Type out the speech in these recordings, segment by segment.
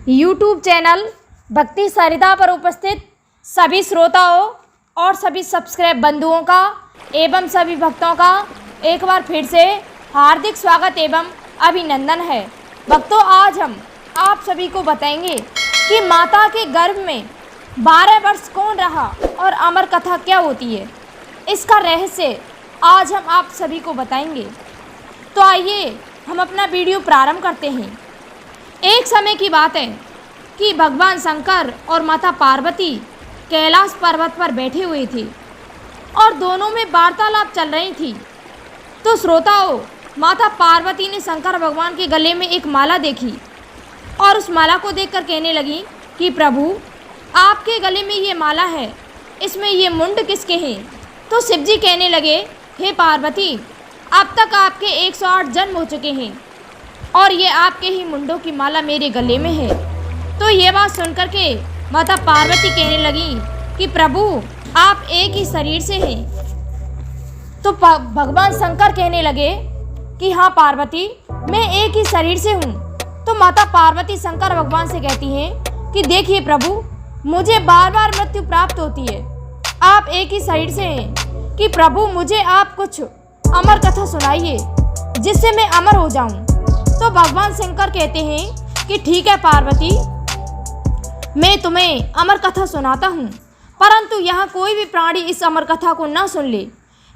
YouTube channel भक्ति सरिता पर उपस्थित सभी श्रोताओं और सभी सब्सक्राइब बंधुओं का एवं सभी भक्तों का एक बार फिर से हार्दिक स्वागत एवं अभिनंदन है। भक्तों, आज हम आप सभी को बताएंगे कि माता के गर्भ में 12 वर्ष कौन रहा और अमर कथा क्या होती है। इसका रहस्य आज हम आप सभी को बताएंगे। तो आइए हम अपना वीडियो प्रारंभ करते हैं। एक समय की बात है कि भगवान शंकर और माता पार्वती कैलाश पर्वत पर बैठे हुए थे और दोनों में वार्तालाप चल रही थी। तो श्रोताओं, माता पार्वती ने शंकर भगवान के गले में एक माला देखी और उस माला को देखकर कहने लगी कि प्रभु, आपके गले में ये माला है, इसमें ये मुंड किसके हैं। तो शिव जी कहने लगे, हे पार्वती, अब तक आपके 108 जन्म हो चुके हैं और ये आपके ही मुंडों की माला मेरे गले में है। तो ये बात सुनकर के माता पार्वती कहने लगी कि प्रभु, आप एक ही शरीर से हैं। तो भगवान शंकर कहने लगे कि हाँ पार्वती, मैं एक ही शरीर से हूँ। तो माता पार्वती शंकर भगवान से कहती हैं कि देखिए प्रभु, मुझे बार बार मृत्यु प्राप्त होती है, आप एक ही शरीर से हैं कि प्रभु मुझे आप कुछ अमर कथा सुनाइए जिससे मैं अमर हो जाऊँ। तो भगवान शंकर कहते हैं कि ठीक है पार्वती, मैं तुम्हें अमर कथा सुनाता हूँ, परंतु यहाँ कोई भी प्राणी इस अमर कथा को ना सुन ले।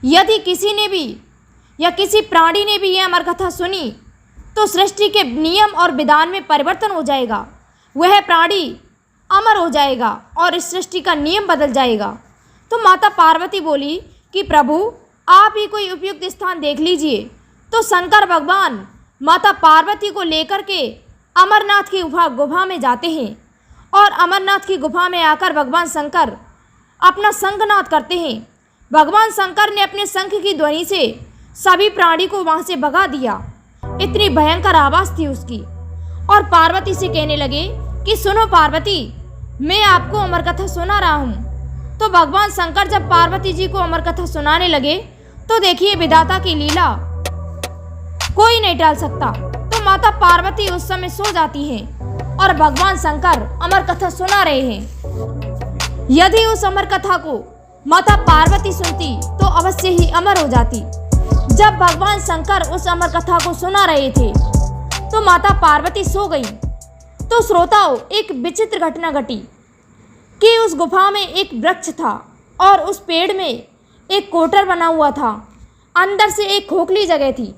यदि किसी ने भी या किसी प्राणी ने भी यह अमर कथा सुनी तो सृष्टि के नियम और विधान में परिवर्तन हो जाएगा, वह प्राणी अमर हो जाएगा और इस सृष्टि का नियम बदल जाएगा। तो माता पार्वती बोली कि प्रभु, आप ही कोई उपयुक्त स्थान देख लीजिए। तो शंकर भगवान माता पार्वती को लेकर के अमरनाथ की गुफा में जाते हैं और अमरनाथ की गुफा में आकर भगवान शंकर अपना शंखनाद करते हैं। भगवान शंकर ने अपने शंख की ध्वनि से सभी प्राणी को वहाँ से भगा दिया। इतनी भयंकर आवाज़ थी उसकी। और पार्वती से कहने लगे कि सुनो पार्वती, मैं आपको अमर कथा सुना रहा हूँ। तो भगवान शंकर जब पार्वती जी को अमर कथा सुनाने लगे तो देखिए विधाता की लीला कोई नहीं टाल सकता। तो माता पार्वती उस समय सो जाती हैं और भगवान शंकर अमर कथा सुना रहे हैं। यदि उस अमर कथा को माता पार्वती सुनती तो अवश्य ही अमर हो जाती। जब भगवान शंकर उस अमर कथा को सुना रहे थे तो माता पार्वती सो गई। तो श्रोताओं, एक विचित्र घटना घटी कि उस गुफा में एक वृक्ष था और उस पेड़ में एक कोटर बना हुआ था। अंदर से एक खोखली जगह थी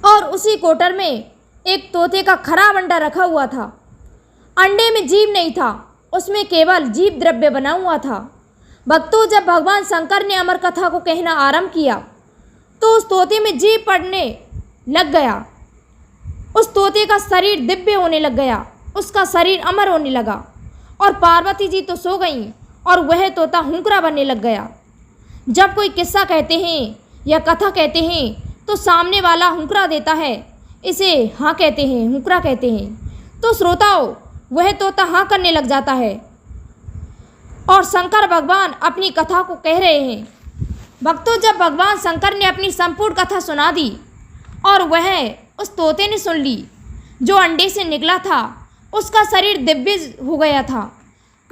और उसी कोटर में एक तोते का खराब अंडा रखा हुआ था। अंडे में जीव नहीं था, उसमें केवल जीव द्रव्य बना हुआ था। भक्तों, जब भगवान शंकर ने अमर कथा को कहना आरंभ किया तो उस तोते में जीव पड़ने लग गया। उस तोते का शरीर दिव्य होने लग गया, उसका शरीर अमर होने लगा और पार्वती जी तो सो गईं और वह तोता हुंकरा बनने लग गया। जब कोई किस्सा कहते हैं या कथा कहते हैं तो सामने वाला हुंकरा देता है, इसे हाँ कहते हैं, हुंकरा कहते हैं। तो श्रोताओं, वह तोता हाँ करने लग जाता है और शंकर भगवान अपनी कथा को कह रहे हैं। भक्तों, जब भगवान शंकर ने अपनी संपूर्ण कथा सुना दी और वह उस तोते ने सुन ली, जो अंडे से निकला था उसका शरीर दिव्य हो गया था,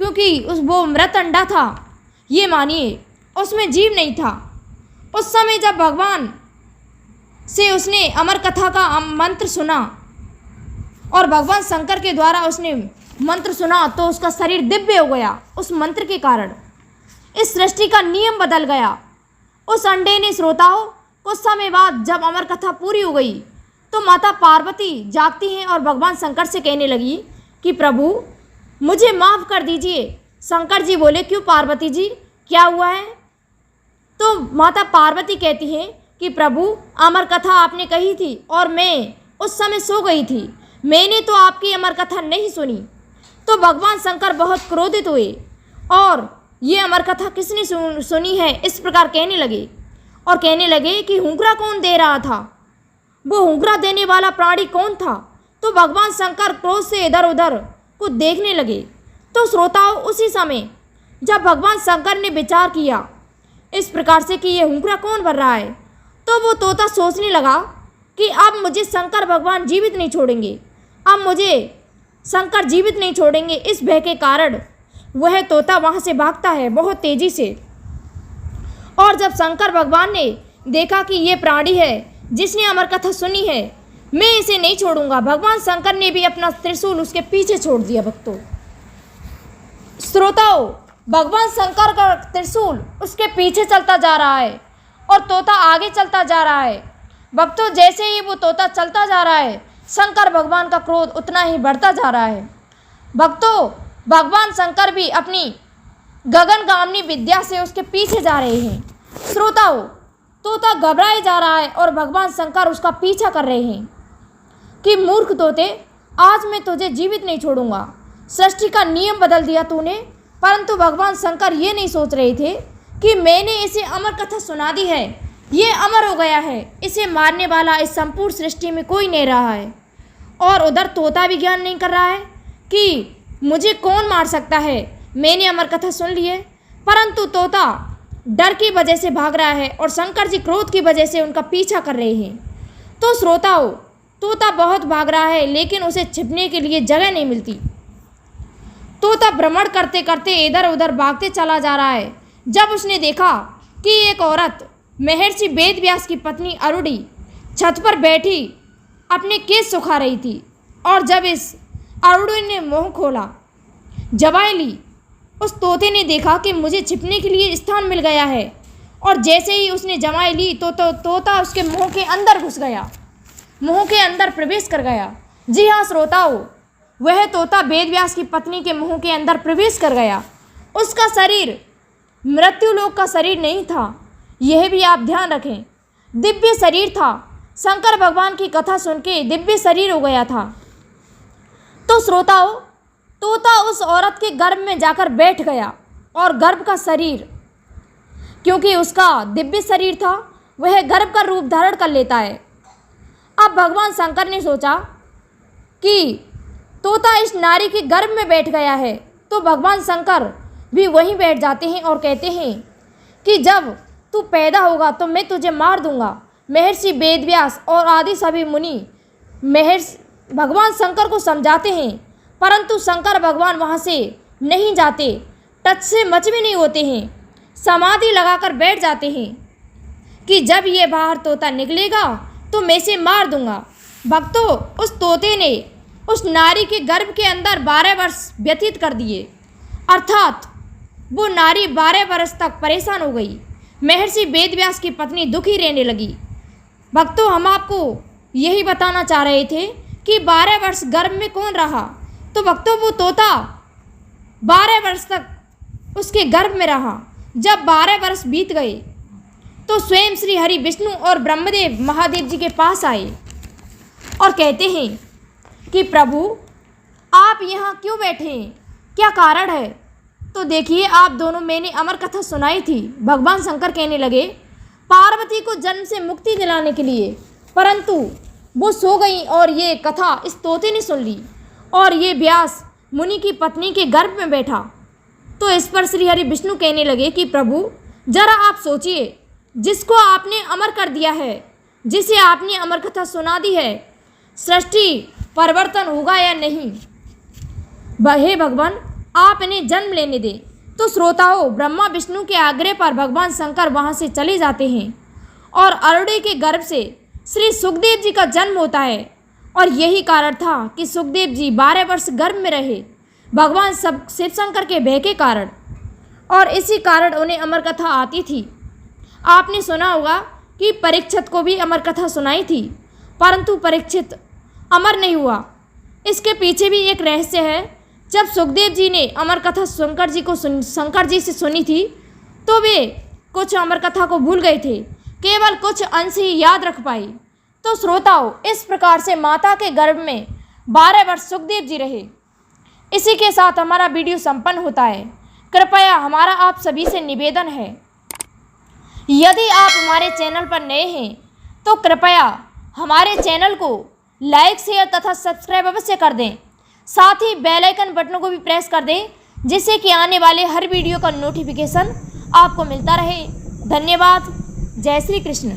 क्योंकि वो मृत अंडा था, ये मानिए उसमें जीव नहीं था। उस समय जब भगवान से उसने अमर कथा का मंत्र सुना और भगवान शंकर के द्वारा उसने मंत्र सुना तो उसका शरीर दिव्य हो गया। उस मंत्र के कारण इस सृष्टि का नियम बदल गया। उस अंडे ने, श्रोताओं, कुछ समय बाद जब अमर कथा पूरी हो गई तो माता पार्वती जागती हैं और भगवान शंकर से कहने लगी कि प्रभु, मुझे माफ़ कर दीजिए। शंकर जी बोले, क्यों पार्वती जी, क्या हुआ है। तो माता पार्वती कहती हैं कि प्रभु, अमर कथा आपने कही थी और मैं उस समय सो गई थी, मैंने तो आपकी अमर कथा नहीं सुनी। तो भगवान शंकर बहुत क्रोधित हुए और ये अमर कथा किसने सुनी है, इस प्रकार कहने लगे और कहने लगे कि हुंकरा कौन दे रहा था, वो हुंकरा देने वाला प्राणी कौन था। तो भगवान शंकर क्रोध से इधर उधर को देखने लगे। तो श्रोताओं, उसी समय जब भगवान शंकर ने विचार किया इस प्रकार से कि ये हुंकरा कौन भर रहा है, तो वो तोता सोचने लगा कि अब मुझे शंकर भगवान जीवित नहीं छोड़ेंगे, अब मुझे शंकर जीवित नहीं छोड़ेंगे, इस भय के कारण वह तोता वहाँ से भागता है बहुत तेजी से। और जब शंकर भगवान ने देखा कि ये प्राणी है जिसने अमर कथा सुनी है, मैं इसे नहीं छोड़ूंगा, भगवान शंकर ने भी अपना त्रिशूल उसके पीछे छोड़ दिया। भक्तों श्रोताओं, भगवान शंकर का त्रिशूल उसके पीछे चलता जा रहा है और तोता आगे चलता जा रहा है। भक्तों जैसे ही वो तोता चलता जा रहा है, शंकर भगवान का क्रोध उतना ही बढ़ता जा रहा है। भक्तों भगवान शंकर भी अपनी गगनगामिनी विद्या से उसके पीछे जा रहे हैं। श्रोताओं, तोता घबराए जा रहा है और भगवान शंकर उसका पीछा कर रहे हैं कि मूर्ख तोते, आज मैं तुझे जीवित नहीं छोड़ूंगा, सृष्टि का नियम बदल दिया तूने। परंतु भगवान शंकर ये नहीं सोच रहे थे कि मैंने इसे अमर कथा सुना दी है, ये अमर हो गया है, इसे मारने वाला इस संपूर्ण सृष्टि में कोई नहीं रहा है। और उधर तोता भी ज्ञान नहीं कर रहा है कि मुझे कौन मार सकता है, मैंने अमर कथा सुन ली है। परंतु तोता डर की वजह से भाग रहा है और शंकर जी क्रोध की वजह से उनका पीछा कर रहे हैं। तो श्रोताओं, तोता बहुत भाग रहा है लेकिन उसे छिपने के लिए जगह नहीं मिलती। तोता भ्रमण करते करते इधर उधर भागते चला जा रहा है। जब उसने देखा कि एक औरत महर्षि वेदव्यास की पत्नी अरुणी छत पर बैठी अपने केस सुखा रही थी, और जब इस अरुणी ने मुंह खोला, जवाई ली, उस तोते ने देखा कि मुझे छिपने के लिए स्थान मिल गया है। और जैसे ही उसने जवाई ली तो तोता उसके मुंह के अंदर घुस गया, मुंह के अंदर प्रवेश कर गया। जी हाँ श्रोताओं, वह तोता वेदव्यास की पत्नी के मुंह के अंदर प्रवेश कर गया। उसका शरीर मृत्युलोक का शरीर नहीं था, यह भी आप ध्यान रखें, दिव्य शरीर था। शंकर भगवान की कथा सुन के दिव्य शरीर हो गया था। तो श्रोताओं, तोता उस औरत के गर्भ में जाकर बैठ गया और गर्भ का शरीर, क्योंकि उसका दिव्य शरीर था, वह गर्भ का रूप धारण कर लेता है। अब भगवान शंकर ने सोचा कि तोता इस नारी के गर्भ में बैठ गया है, तो भगवान शंकर भी वहीं बैठ जाते हैं और कहते हैं कि जब तू पैदा होगा तो मैं तुझे मार दूंगा। महर्षि वेदव्यास और आदि सभी मुनि महर्षि भगवान शंकर को समझाते हैं, परंतु शंकर भगवान वहाँ से नहीं जाते, टच से मच भी नहीं होते हैं, समाधि लगाकर बैठ जाते हैं कि जब ये बाहर तोता निकलेगा तो मैं इसे मार दूंगा। भक्तों, उस तोते ने उस नारी के गर्भ के अंदर 12 वर्ष व्यतीत कर दिए, अर्थात वो नारी 12 वर्ष तक परेशान हो गई। महर्षि वेदव्यास की पत्नी दुखी रहने लगी। भक्तों, हम आपको यही बताना चाह रहे थे कि 12 वर्ष गर्भ में कौन रहा। तो भक्तों, वो तोता 12 वर्ष तक उसके गर्भ में रहा। जब 12 वर्ष बीत गए तो स्वयं श्री हरि विष्णु और ब्रह्मदेव महादेव जी के पास आए और कहते हैं कि प्रभु, आप यहाँ क्यों बैठे हैं, क्या कारण है। तो देखिए, आप दोनों, मैंने अमर कथा सुनाई थी। भगवान शंकर कहने लगे पार्वती को जन्म से मुक्ति दिलाने के लिए, परंतु वो सो गई और ये कथा इस तोते ने सुन ली और ये व्यास मुनि की पत्नी के गर्भ में बैठा। तो इस पर श्री हरि विष्णु कहने लगे कि प्रभु, जरा आप सोचिए, जिसको आपने अमर कर दिया है, जिसे आपने अमर कथा सुना दी है, सृष्टि परिवर्तन होगा या नहीं। हे भगवान, आप इन्हें जन्म लेने दें। तो श्रोताओं, ब्रह्मा विष्णु के आग्रह पर भगवान शंकर वहाँ से चले जाते हैं और अरुणी के गर्भ से श्री सुखदेव जी का जन्म होता है। और यही कारण था कि सुखदेव जी 12 वर्ष गर्भ में रहे, भगवान शिव शंकर के भय के कारण, और इसी कारण उन्हें अमर कथा आती थी। आपने सुना होगा कि परीक्षित को भी अमर कथा सुनाई थी, परंतु परीक्षित अमर नहीं हुआ। इसके पीछे भी एक रहस्य है। जब सुखदेव जी ने अमर कथा शंकर जी से सुनी थी तो वे कुछ अमर कथा को भूल गए थे, केवल कुछ अंश ही याद रख पाई। तो श्रोताओं, इस प्रकार से माता के गर्भ में 12 वर्ष सुखदेव जी रहे। इसी के साथ हमारा वीडियो संपन्न होता है। कृपया हमारा आप सभी से निवेदन है, यदि आप हमारे चैनल पर नए हैं तो कृपया हमारे चैनल को लाइक, शेयर तथा सब्सक्राइब अवश्य कर दें। साथ ही बेल आइकन बटन को भी प्रेस कर दें, जिससे कि आने वाले हर वीडियो का नोटिफिकेशन आपको मिलता रहे। धन्यवाद। जय श्री कृष्ण।